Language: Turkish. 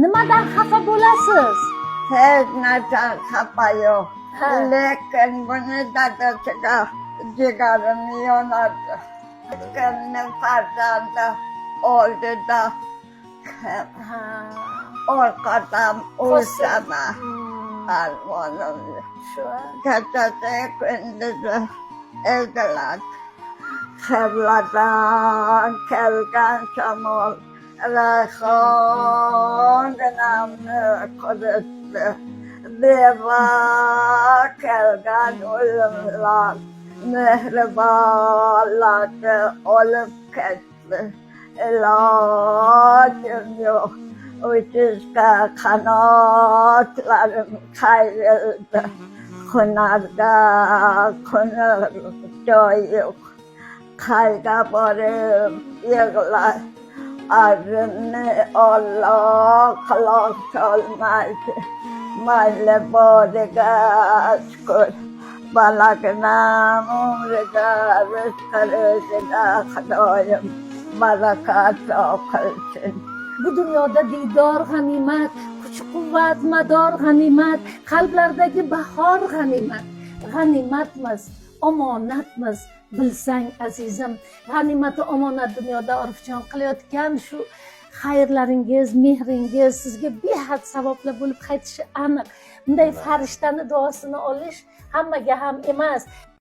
nimadan xafa bo'lasiz? Hech narsadan xafa yo'q. Ha. Lekin buni dadasiga jigarim yonadi. Kimni farzandi oldida Ha. orqadan ursama Hmm, armonim. shu. Kechasi kunduzi evdilar. Qibladan kelgan shamol rayhonginamni quritdi. Beva kelgan o'limlar mehribonlarni olib ketdi. İlacım yo'q. Uçuşga qanotlarim qayrildi. Hunarga qo'nar joy yo'q. Qayga borib yig'lar. Arzimni Alloh quloq solmaydi. Mayli boriga shukr. Balagnam umriga rizqi Xudoyim barakat qilsin. Bu dunyoda diydor g'animat, kuch-quvvat, mador g'animat, qalblardagi bahor g'animat. G'animatmiz, omonatmiz, bilsang azizim. G'animati omonat dunyoda orifjon qilayotgan shu xayrlaringiz, mehringiz sizga behad savobli bo'lib qaytishi aniq. Bunday farishtani duosini olish hammaga ham emas.